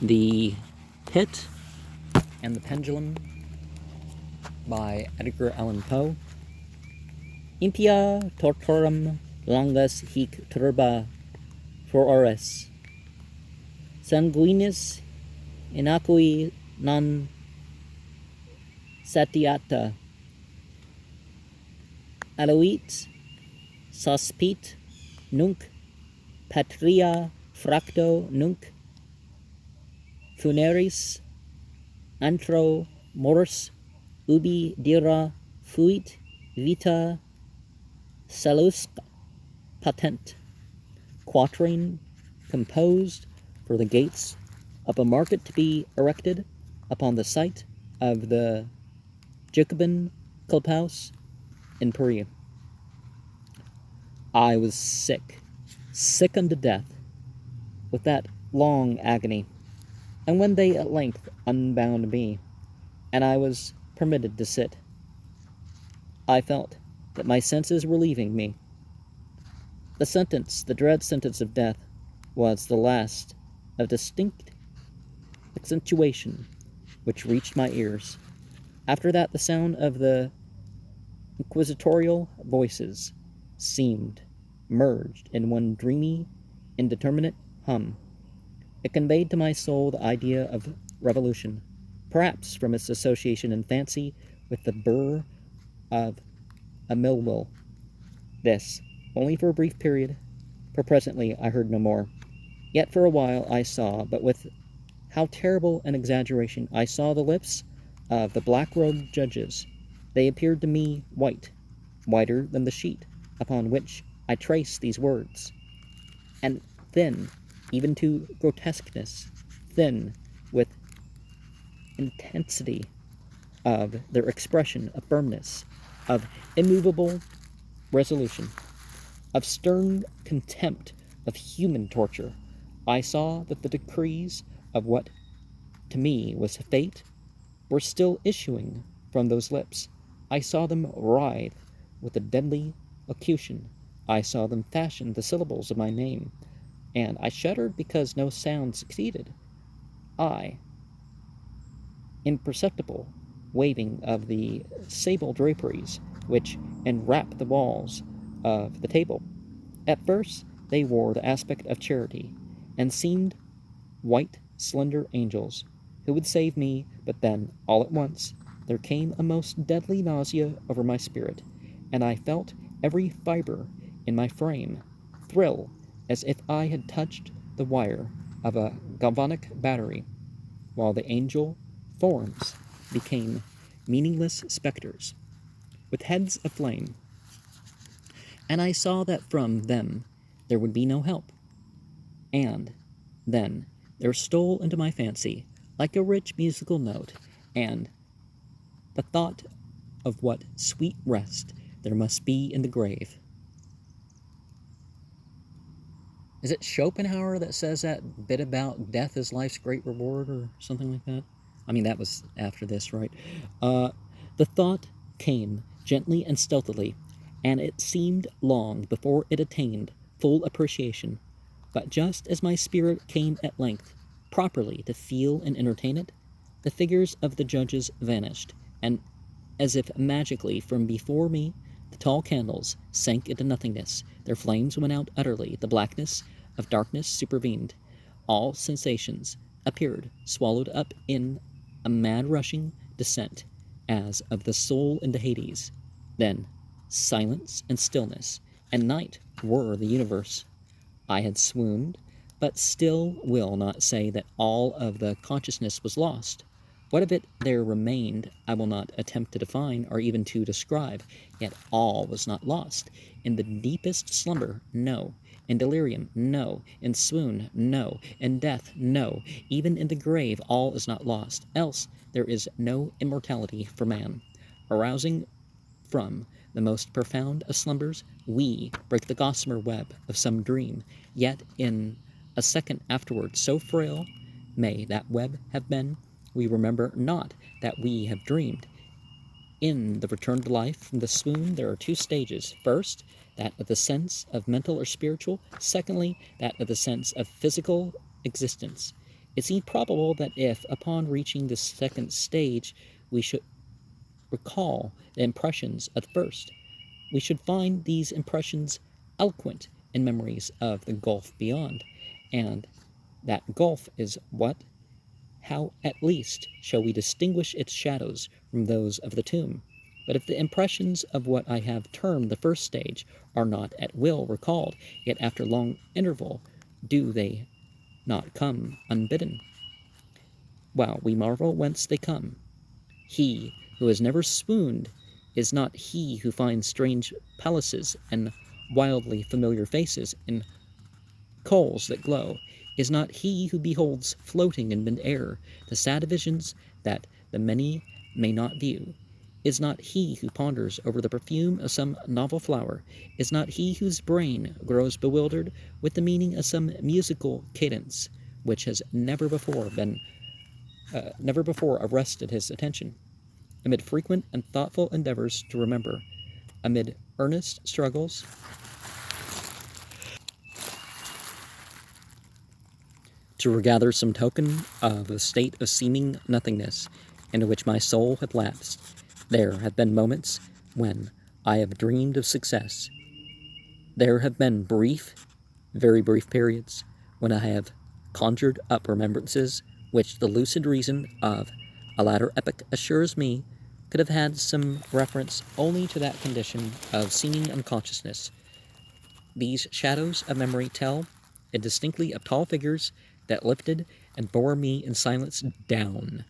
The Pit and the Pendulum by Edgar Allan Poe. Impia tortorum longus hic turba furores, sanguinis inacui non satiata, aluit sospit nunc patria fracto nunc funeris antro mors ubi dira fuit vita salusc patent. Quatrain composed for the gates of a market to be erected upon the site of the Jacobin clubhouse in Paris. I was sick unto death with that long agony, and when they at length unbound me, and I was permitted to sit, I felt that my senses were leaving me. The dread sentence of death, was the last of distinct accentuation which reached my ears. After that, the sound of the inquisitorial voices seemed merged in one dreamy, indeterminate hum. It conveyed to my soul the idea of revolution, perhaps from its association in fancy with the burr of a mill wheel. This, only for a brief period, for presently I heard no more. Yet for a while I saw, but with how terrible an exaggeration, I saw the lips of the black-robed judges. They appeared to me white, whiter than the sheet upon which I traced these words, and thin, even to grotesqueness, thin with intensity of their expression of firmness, of immovable resolution, of stern contempt of human torture. I saw that the decrees of what to me was fate were still issuing from those lips. I saw them writhe with a deadly locution. I saw them fashion the syllables of my name, and I shuddered because no sound succeeded. Imperceptible waving of the sable draperies which enwrap the walls of the table. At first they wore the aspect of charity, and seemed white, slender angels who would save me, but then, all at once, there came a most deadly nausea over my spirit, and I felt every fibre in my frame thrill as if I had touched the wire of a galvanic battery, while the angel forms became meaningless spectres with heads aflame, and I saw that from them there would be no help. And then there stole into my fancy, like a rich musical note, and the thought of what sweet rest there must be in the grave. Is it Schopenhauer that says that bit about death is life's great reward or something like that? I mean, that was after this, right? The thought came gently and stealthily, and it seemed long before it attained full appreciation. But just as my spirit came at length properly to feel and entertain it, the figures of the judges vanished, and as if magically from before me the tall candles sank into nothingness. Their flames went out utterly. The blackness of darkness supervened. All sensations appeared swallowed up in a mad rushing descent, as of the soul into Hades. Then silence and stillness and night were the universe. I had swooned, but still will not say that all of the consciousness was lost. What of it there remained I will not attempt to define or even to describe, yet all was not lost. In the deepest slumber, no. In delirium, no. In swoon, no. In death, no. Even in the grave all is not lost, else there is no immortality for man. Arousing from the most profound of slumbers, we break the gossamer web of some dream, yet in a second afterward, so frail may that web have been, we remember not that we have dreamed. In the return to life from the swoon there are two stages. First, that of the sense of mental or spiritual. Secondly, that of the sense of physical existence. It seemed probable that if, upon reaching the second stage, we should recall the impressions of the first, we should find these impressions eloquent in memories of the gulf beyond, and that gulf is what? How, at least, shall we distinguish its shadows from those of the tomb? But if the impressions of what I have termed the first stage are not at will recalled, yet after long interval do they not come unbidden? While we marvel whence they come. He who has never swooned is not he who finds strange palaces and wildly familiar faces in coals that glow, is not he who beholds floating in mid-air the sad visions that the many may not view, is not he who ponders over the perfume of some novel flower, is not he whose brain grows bewildered with the meaning of some musical cadence which has never before arrested his attention. Amid frequent and thoughtful endeavors to remember, amid earnest struggles to regather some token of the state of seeming nothingness into which my soul had lapsed, there have been moments when I have dreamed of success. There have been brief, very brief periods when I have conjured up remembrances which the lucid reason of a latter epoch assures me could have had some reference only to that condition of seeming unconsciousness. These shadows of memory tell indistinctly of tall figures that lifted and bore me in silence down,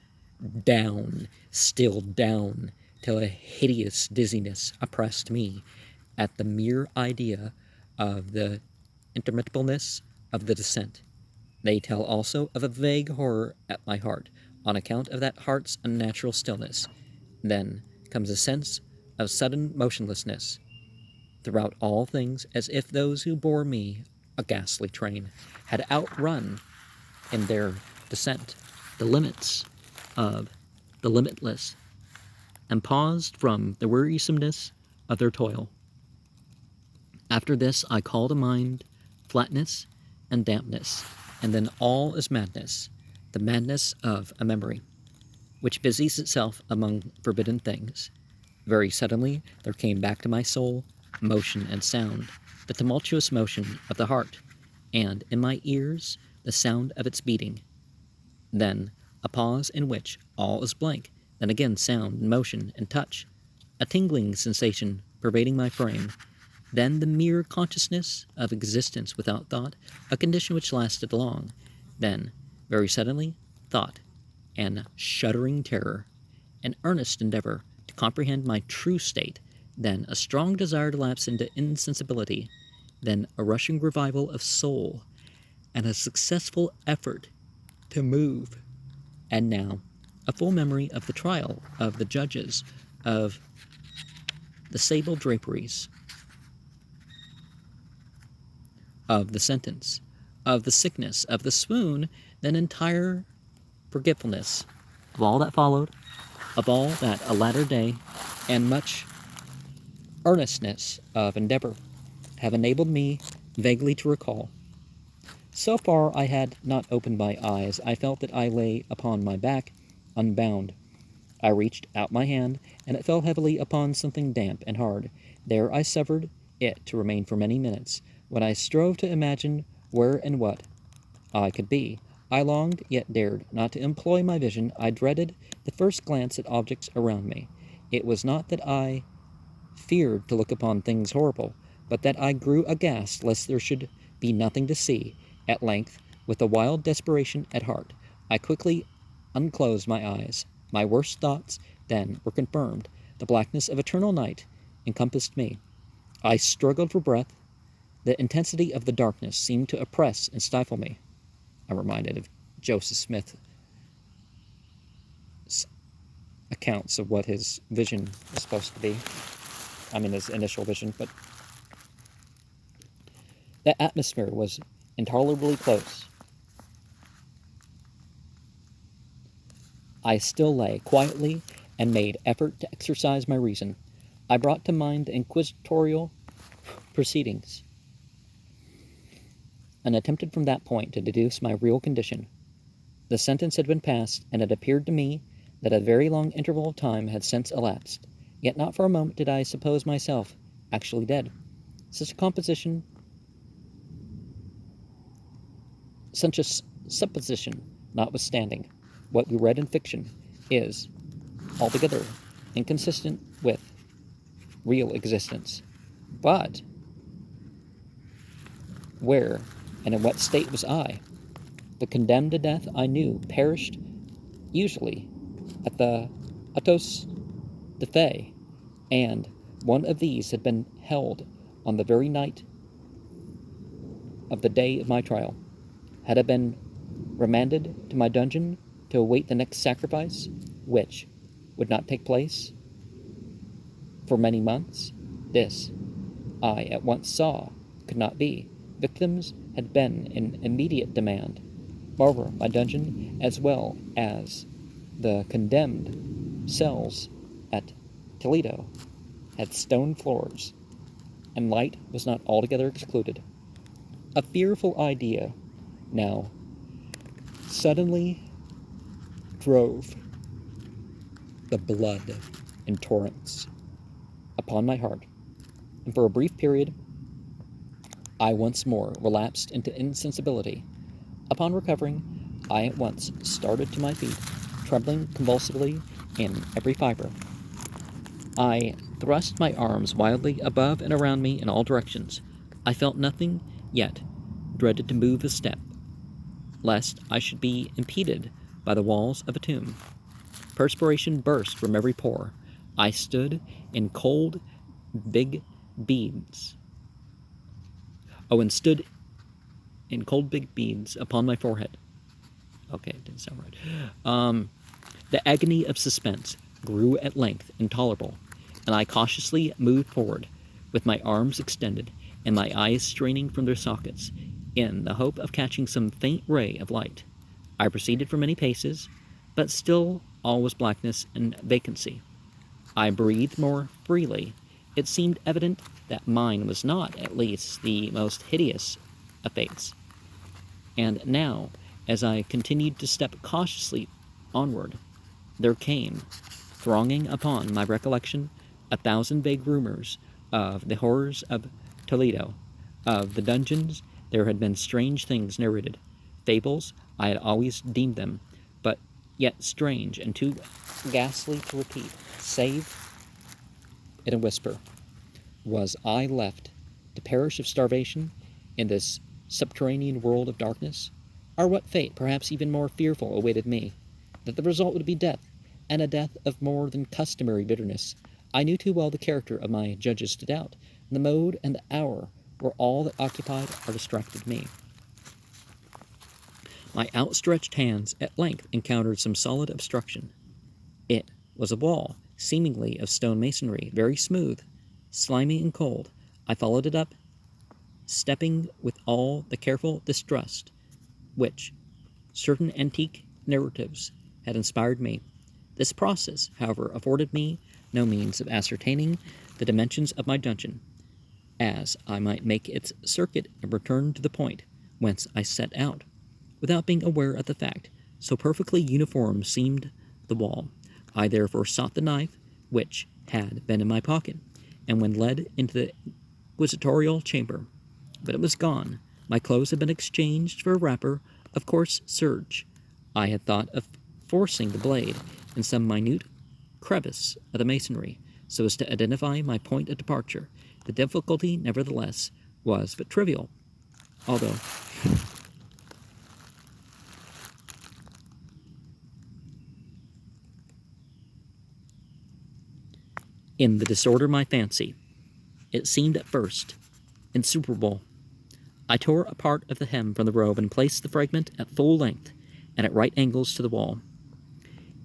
down, still down, till a hideous dizziness oppressed me at the mere idea of the interminableness of the descent. They tell also of a vague horror at my heart, on account of that heart's unnatural stillness. Then comes a sense of sudden motionlessness throughout all things, as if those who bore me, a ghastly train, had outrun in their descent the limits of the limitless, and paused from the wearisomeness of their toil. After this I call to mind flatness and dampness, and then all is madness, the madness of a memory, which busies itself among forbidden things. Very suddenly there came back to my soul motion and sound, the tumultuous motion of the heart, and in my ears the sound of its beating. Then a pause in which all is blank, then again sound and motion and touch, a tingling sensation pervading my frame, then the mere consciousness of existence without thought, a condition which lasted long, then, very suddenly, thought, and shuddering terror, an earnest endeavor to comprehend my true state, then a strong desire to lapse into insensibility, then a rushing revival of soul, and a successful effort to move. And now, a full memory of the trial, of the judges, of the sable draperies, of the sentence, of the sickness, of the swoon, then entire forgetfulness of all that followed, of all that a latter day, and much earnestness of endeavor have enabled me vaguely to recall. So far I had not opened my eyes. I felt that I lay upon my back, unbound. I reached out my hand, and it fell heavily upon something damp and hard. There I suffered it to remain for many minutes, when I strove to imagine where and what I could be. I longed, yet dared not to employ my vision. I dreaded the first glance at objects around me. It was not that I feared to look upon things horrible, but that I grew aghast lest there should be nothing to see. At length, with a wild desperation at heart, I quickly unclosed my eyes. My worst thoughts then were confirmed. The blackness of eternal night encompassed me. I struggled for breath. The intensity of the darkness seemed to oppress and stifle me. I'm reminded of Joseph Smith's accounts of what his vision was supposed to be. I mean, his initial vision, but the atmosphere was intolerably close. I still lay quietly and made effort to exercise my reason. I brought to mind the inquisitorial proceedings, and attempted from that point to deduce my real condition. The sentence had been passed, and it appeared to me that a very long interval of time had since elapsed. Yet not for a moment did I suppose myself actually dead. Such a supposition notwithstanding, what we read in fiction is altogether inconsistent with real existence. But where and in what state was I? The condemned to death I knew perished usually at the autos de fe, and one of these had been held on the very night of the day of my trial. Had I been remanded to my dungeon to await the next sacrifice, which would not take place for many months, this, I at once saw, could not be. Victims had been in immediate demand. Moreover, my dungeon, as well as the condemned cells at Toledo, had stone floors, and light was not altogether excluded. A fearful idea now suddenly drove the blood in torrents upon my heart, and for a brief period I once more relapsed into insensibility. Upon recovering, I at once started to my feet, trembling convulsively in every fiber. I thrust my arms wildly above and around me in all directions. I felt nothing, yet dreaded to move a step, lest I should be impeded by the walls of a tomb. Perspiration burst from every pore. I stood in cold, big beads. And stood in cold, big beads upon my forehead. Okay, it didn't sound right. The agony of suspense grew at length intolerable, and I cautiously moved forward, with my arms extended and my eyes straining from their sockets, in the hope of catching some faint ray of light. I proceeded for many paces, but still all was blackness and vacancy. I breathed more freely. It seemed evident that mine was not, at least, the most hideous of fates. And now, as I continued to step cautiously onward, there came, thronging upon my recollection, a thousand vague rumors of the horrors of Toledo. Of the dungeons there had been strange things narrated. Fables, I had always deemed them, but yet strange and too ghastly to repeat, save in a whisper. Was I left to perish of starvation in this subterranean world of darkness? Or what fate, perhaps even more fearful, awaited me? That the result would be death, and a death of more than customary bitterness. I knew too well the character of my judges to doubt. The mode and the hour were all that occupied or distracted me. My outstretched hands at length encountered some solid obstruction. It was a wall, seemingly of stone masonry, very smooth, slimy and cold. I followed it up, stepping with all the careful distrust which certain antique narratives had inspired me. This process, however, afforded me no means of ascertaining the dimensions of my dungeon, as I might make its circuit and return to the point whence I set out, without being aware of the fact, so perfectly uniform seemed the wall. I therefore sought the knife which had been in my pocket, and when led into the inquisitorial chamber, but it was gone. My clothes had been exchanged for a wrapper of coarse serge. I had thought of forcing the blade in some minute crevice of the masonry, so as to identify my point of departure. The difficulty, nevertheless, was but trivial, although in the disorder of my fancy, it seemed at first insuperable. I tore a part of the hem from the robe and placed the fragment at full length and at right angles to the wall.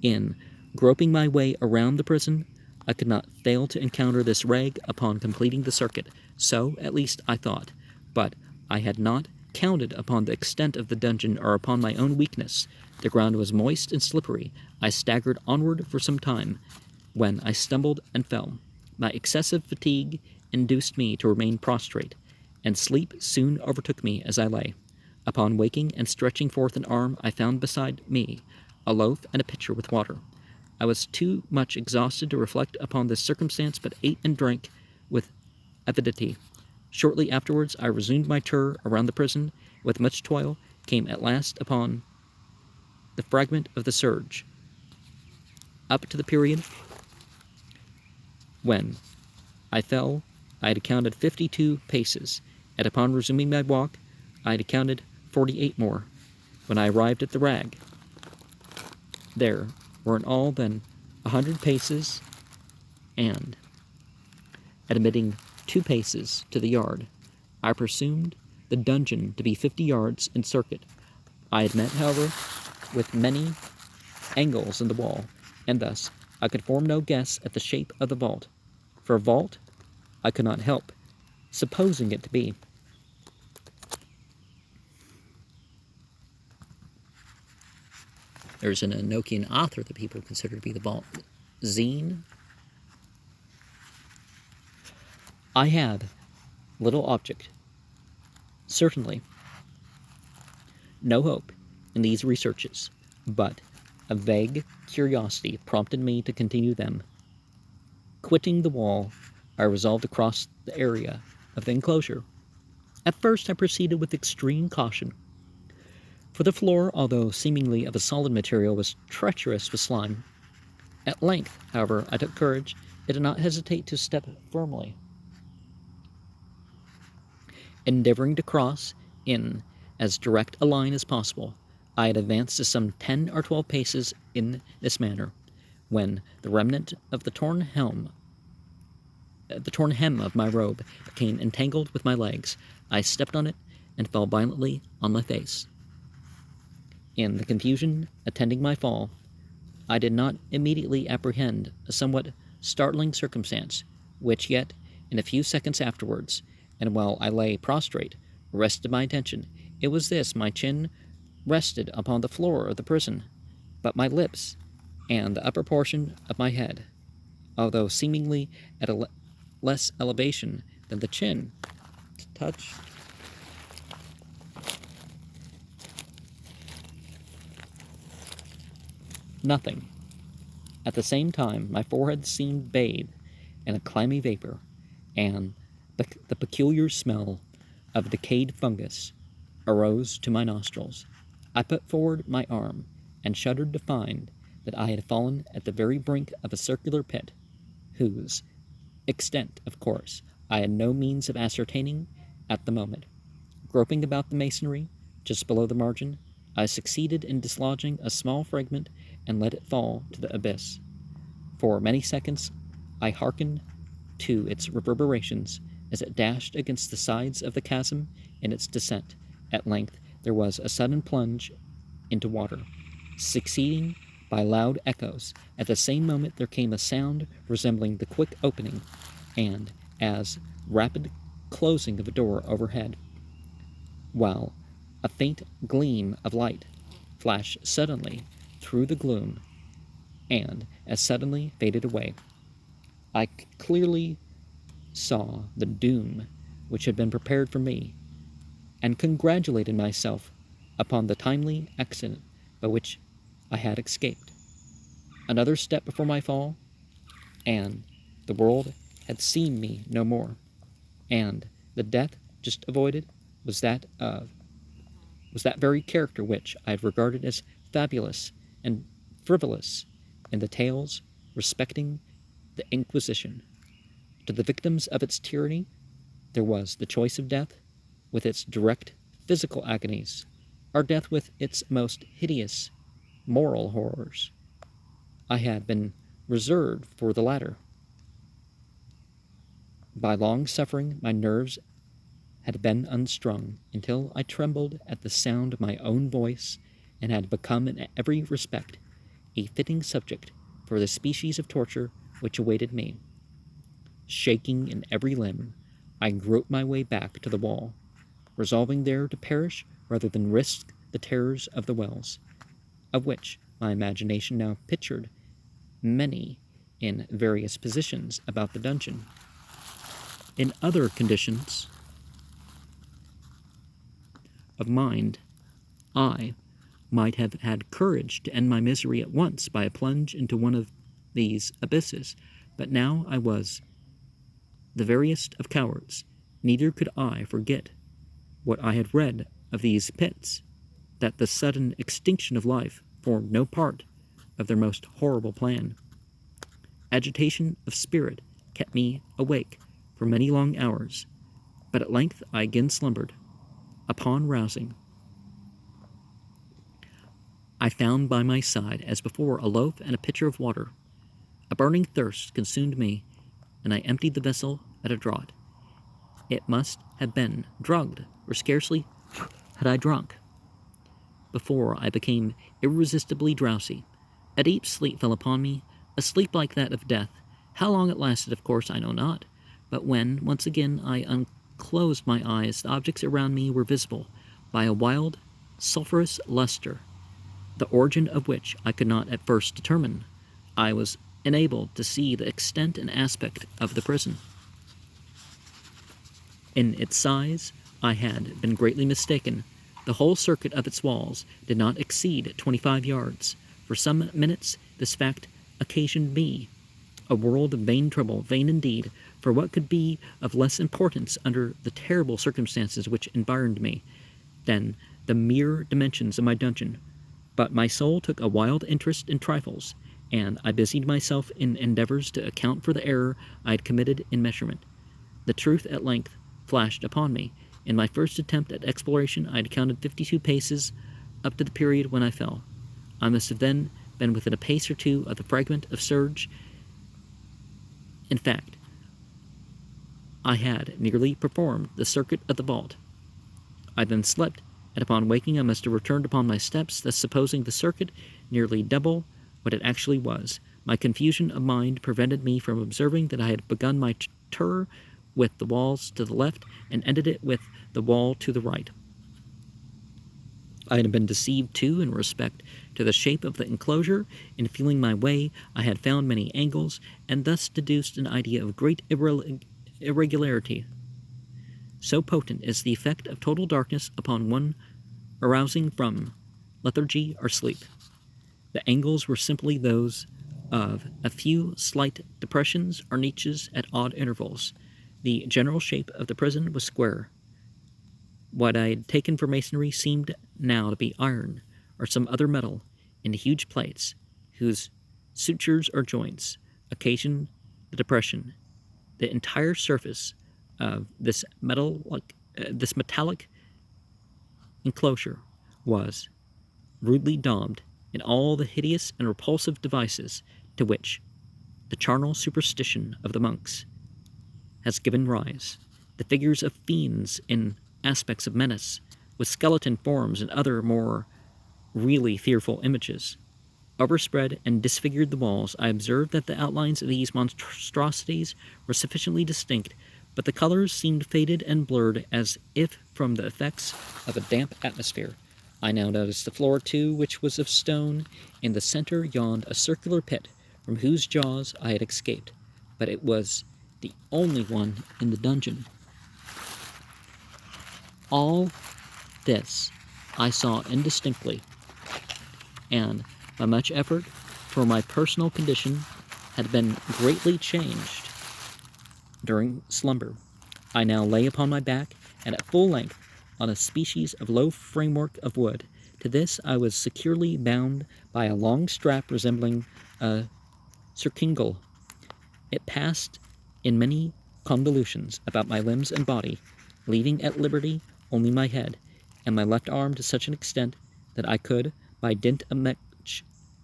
In groping my way around the prison, I could not fail to encounter this rag upon completing the circuit. So, at least, I thought. But I had not counted upon the extent of the dungeon or upon my own weakness. The ground was moist and slippery. I staggered onward for some time, when I stumbled and fell. My excessive fatigue induced me to remain prostrate, and sleep soon overtook me as I lay. Upon waking and stretching forth an arm, I found beside me a loaf and a pitcher with water. I was too much exhausted to reflect upon this circumstance, but ate and drank with avidity. Shortly afterwards, I resumed my tour around the prison. With much toil, came at last upon the fragment of the surge. Up to the period when I fell, I had counted 52 paces, and upon resuming my walk, I had counted 48 more. When I arrived at the rag, there were in all then 100 paces, and, admitting 2 paces to the yard, I presumed the dungeon to be 50 yards in circuit. I had met, however, with many angles in the wall, and thus I could form no guess at the shape of the vault. For a vault, I could not help supposing it to be. There's an Enochian author that people consider to be the vault. Zine. I had little object, certainly no hope in these researches, but a vague curiosity prompted me to continue them. Quitting the wall, I resolved to cross the area of the enclosure. At first I proceeded with extreme caution, for the floor, although seemingly of a solid material, was treacherous with slime. At length, however, I took courage and did not hesitate to step firmly, endeavoring to cross in as direct a line as possible. I had advanced to some 10 or 12 paces in this manner, when the remnant of the torn hem of my robe became entangled with my legs. I stepped on it and fell violently on my face. In the confusion attending my fall, I did not immediately apprehend a somewhat startling circumstance, which yet, in a few seconds afterwards, and while I lay prostrate, arrested my attention. It was this: my chin rested upon the floor of the prison, but my lips and the upper portion of my head, although seemingly at a less elevation than the chin, touched nothing. At the same time, my forehead seemed bathed in a clammy vapor, and the peculiar smell of decayed fungus arose to my nostrils. I put forward my arm and shuddered to find that I had fallen at the very brink of a circular pit, whose extent, of course, I had no means of ascertaining at the moment. Groping about the masonry, just below the margin, I succeeded in dislodging a small fragment and let it fall to the abyss. For many seconds I hearkened to its reverberations as it dashed against the sides of the chasm in its descent. At length there was a sudden plunge into water, succeeding by loud echoes. At the same moment there came a sound resembling the quick opening and as rapid closing of a door overhead, while a faint gleam of light flashed suddenly through the gloom and as suddenly faded away. I clearly saw the doom which had been prepared for me, and congratulated myself upon the timely accident by which I had escaped. Another step before my fall, and the world had seen me no more, and the death just avoided was that very character which I had regarded as fabulous and frivolous in the tales respecting the Inquisition. To the victims of its tyranny, there was the choice of death, with its direct physical agonies, or death with its most hideous moral horrors. I had been reserved for the latter. By long suffering, my nerves had been unstrung until I trembled at the sound of my own voice, and had become in every respect a fitting subject for the species of torture which awaited me. Shaking in every limb, I groped my way back to the wall, resolving there to perish rather than risk the terrors of the wells, of which my imagination now pictured many in various positions about the dungeon. In other conditions, of mind, I might have had courage to end my misery at once by a plunge into one of these abysses, but now I was the veriest of cowards. Neither could I forget what I had read of these pits, that the sudden extinction of life formed no part of their most horrible plan. Agitation of spirit kept me awake for many long hours, but at length I again slumbered. Upon rousing, I found by my side, as before, a loaf and a pitcher of water. A burning thirst consumed me, and I emptied the vessel at a draught. It must have been drugged, or scarcely had I drunk, before I became irresistibly drowsy. A deep sleep fell upon me, a sleep like that of death. How long it lasted, of course, I know not, but when, once again, I unclosed my eyes, the objects around me were visible by a wild, sulphurous luster, the origin of which I could not at first determine. I was enabled to see the extent and aspect of the prison. In its size, I had been greatly mistaken. The whole circuit of its walls did not exceed 25 yards. For some minutes this fact occasioned me a world of vain trouble, vain indeed, for what could be of less importance under the terrible circumstances which environed me than the mere dimensions of my dungeon? But my soul took a wild interest in trifles, and I busied myself in endeavors to account for the error I had committed in measurement. The truth at length flashed upon me. In my first attempt at exploration, I had counted 52 paces up to the period when I fell. I must have then been within a pace or two of the fragment of serge. In fact, I had nearly performed the circuit of the vault. I then slept, and upon waking I must have returned upon my steps, thus supposing the circuit nearly double what it actually was. My confusion of mind prevented me from observing that I had begun my tour with the walls to the left and ended it with the wall to the right. I had been deceived, too, in respect to the shape of the enclosure. In feeling my way, I had found many angles, and thus deduced an idea of great irregularity. So potent is the effect of total darkness upon one arousing from lethargy or sleep. The angles were simply those of a few slight depressions or niches at odd intervals. The general shape of the prison was square. What I had taken for masonry seemed now to be iron or some other metal in huge plates, whose sutures or joints occasioned the depression. The entire surface of this metallic enclosure was rudely daubed in all the hideous and repulsive devices to which the charnel superstition of the monks has given rise. The figures of fiends in aspects of menace, with skeleton forms and other more really fearful images, overspread and disfigured the walls. I observed that the outlines of these monstrosities were sufficiently distinct, but the colors seemed faded and blurred as if from the effects of a damp atmosphere. I now noticed the floor, too, which was of stone. In the center yawned a circular pit, from whose jaws I had escaped, but it was the only one in the dungeon. All this I saw indistinctly, and by much effort, for my personal condition had been greatly changed during slumber. I now lay upon my back, and at full length, on a species of low framework of wood. To this I was securely bound by a long strap resembling a circingle. It passed in many convolutions about my limbs and body, leaving at liberty only my head, and my left arm to such an extent that I could, by dint of much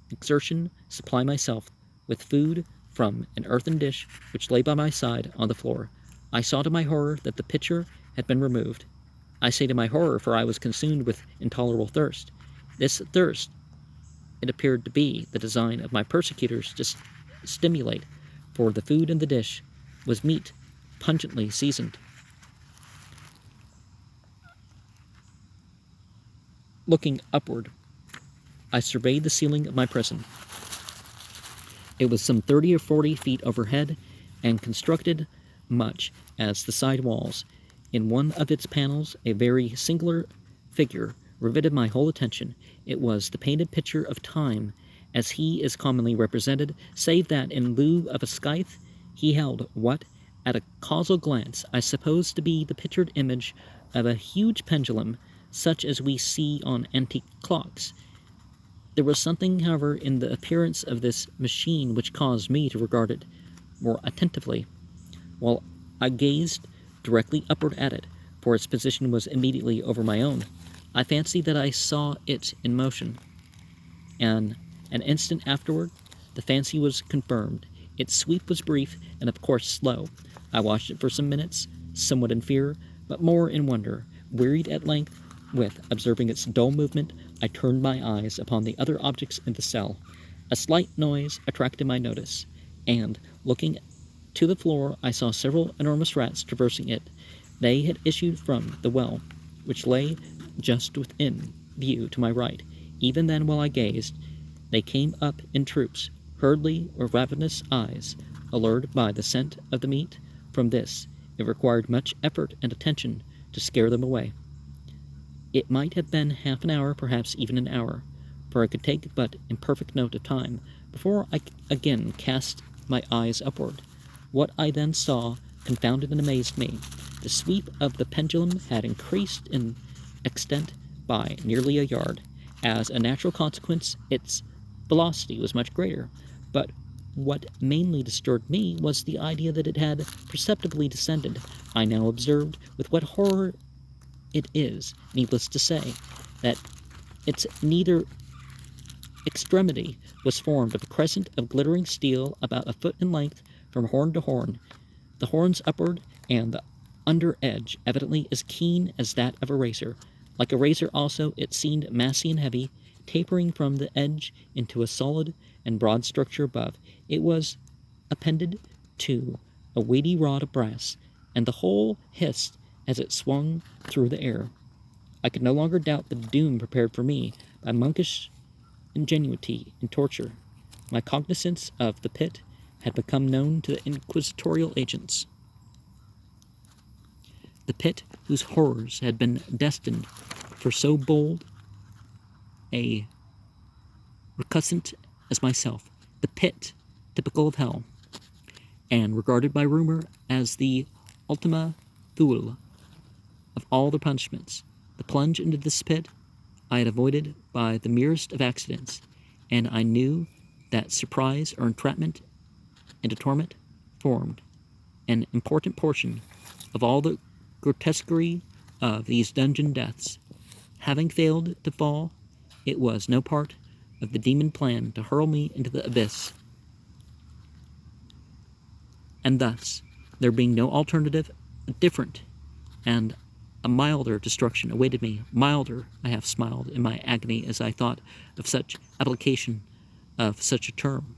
exertion, supply myself with food from an earthen dish which lay by my side on the floor. I saw to my horror that the pitcher had been removed. I say to my horror, for I was consumed with intolerable thirst. This thirst, it appeared to be the design of my persecutors to stimulate, for the food in the dish was meat pungently seasoned. Looking upward, I surveyed the ceiling of my prison. It was some 30 or 40 feet overhead, and constructed much as the side walls. In one of its panels, a very singular figure riveted my whole attention. It was the painted picture of time, as he is commonly represented, save that in lieu of a scythe, he held what, at a causal glance, I supposed to be the pictured image of a huge pendulum, such as we see on antique clocks. There was something, however, in the appearance of this machine which caused me to regard it more attentively, while I gazed directly upward at it, for its position was immediately over my own. I fancied that I saw it in motion, and an instant afterward the fancy was confirmed. Its sweep was brief and of course slow. I watched it for some minutes, somewhat in fear, but more in wonder. Wearied at length with observing its dull movement, I turned my eyes upon the other objects in the cell. A slight noise attracted my notice, and, looking to the floor, I saw several enormous rats traversing it. They had issued from the well, which lay just within view to my right. Even then, while I gazed, they came up in troops, hurriedly with ravenous eyes, allured by the scent of the meat. From this, it required much effort and attention to scare them away. It might have been half an hour, perhaps even an hour, for I could take but imperfect note of time, before I again cast my eyes upward. What I then saw confounded and amazed me. The sweep of the pendulum had increased in extent by nearly a yard. As a natural consequence, its velocity was much greater. But what mainly disturbed me was the idea that it had perceptibly descended. I now observed with what horror it is, needless to say, that its neither extremity was formed of a crescent of glittering steel about a foot in length from horn to horn, the horns upward, and the under edge evidently as keen as that of a razor. Like a razor also, it seemed massy and heavy, tapering from the edge into a solid and broad structure above. It was appended to a weighty rod of brass, and the whole hissed as it swung through the air. I could no longer doubt the doom prepared for me by monkish ingenuity in torture. My cognizance of the pit had become known to the inquisitorial agents. The pit whose horrors had been destined for so bold a recusant as myself. The pit, typical of hell, and regarded by rumor as the ultima thule of all the punishments. The plunge into this pit I had avoided by the merest of accidents, and I knew that surprise or entrapment into torment formed an important portion of all the grotesquerie of these dungeon deaths. Having failed to fall, it was no part of the demon plan to hurl me into the abyss. And thus, there being no alternative, a different and a milder destruction awaited me. Milder, I half smiled in my agony as I thought of such application of such a term.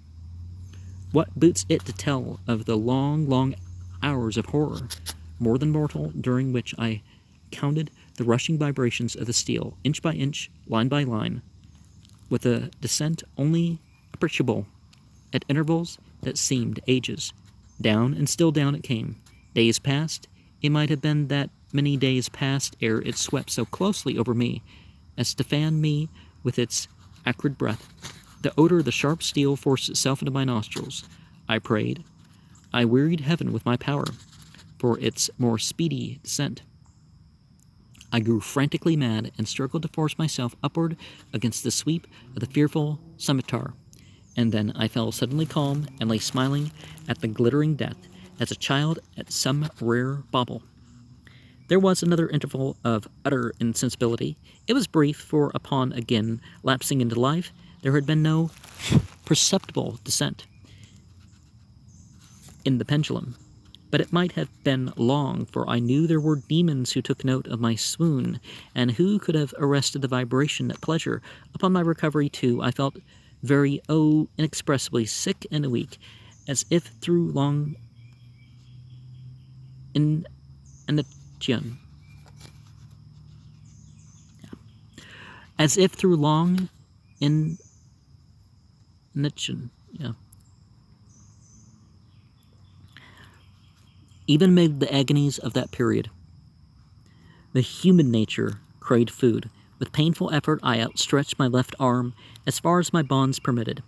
What boots it to tell of the long, long hours of horror, more than mortal, during which I counted the rushing vibrations of the steel, inch by inch, line by line, with a descent only appreciable at intervals that seemed ages. Down and still down it came. Days passed. It might have been that many days passed ere it swept so closely over me as to fan me with its acrid breath. The odor of the sharp steel forced itself into my nostrils. I prayed. I wearied heaven with my power for its more speedy descent. I grew frantically mad and struggled to force myself upward against the sweep of the fearful scimitar. And then I fell suddenly calm and lay smiling at the glittering death as a child at some rare bauble. There was another interval of utter insensibility. It was brief, for upon again lapsing into life, there had been no perceptible descent in the pendulum. But it might have been long, for I knew there were demons who took note of my swoon, and who could have arrested the vibration at pleasure. Upon my recovery, too, I felt very, inexpressibly sick and weak, as if through long inanition. As if through long inanition. Even amid the agonies of that period, the human nature craved food. With painful effort, I outstretched my left arm as far as my bonds permitted,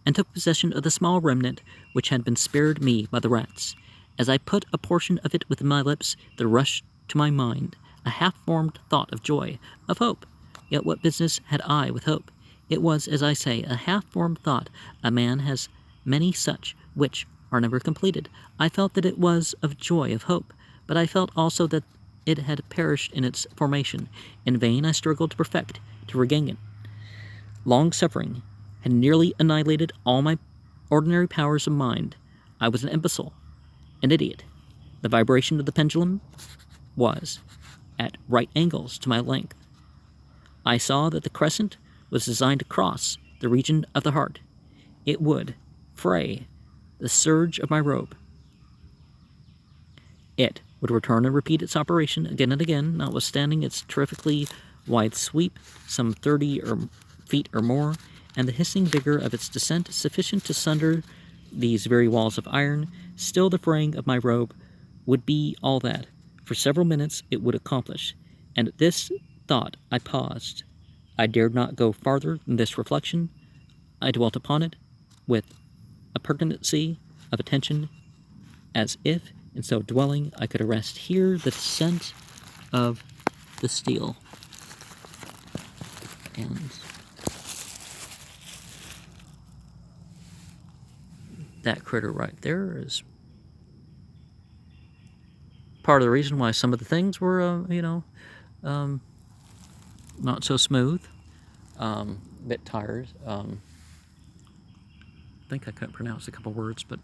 and took possession of the small remnant which had been spared me by the rats. As I put a portion of it within my lips, there rushed to my mind a half-formed thought of joy, of hope. Yet what business had I with hope? It was, as I say, a half-formed thought. A man has many such which are never completed. I felt that it was of joy, of hope, but I felt also that it had perished in its formation. In vain I struggled to perfect, to regain it. Long suffering had nearly annihilated all my ordinary powers of mind. I was an imbecile, an idiot. The vibration of the pendulum was at right angles to my length. I saw that the crescent was designed to cross the region of the heart. It would fray the serge of my robe. It would return and repeat its operation again and again, notwithstanding its terrifically wide sweep, some 30 feet or more, and the hissing vigor of its descent sufficient to sunder these very walls of iron. Still the fraying of my robe would be all that, for several minutes, it would accomplish. And at this thought I paused. I dared not go farther than this reflection. I dwelt upon it with a pertinency of attention, as if, in so dwelling, I could arrest here the descent of the steel. And that critter right there is part of the reason why some of the things were, not so smooth, a bit tired. I think I couldn't pronounce a couple words, but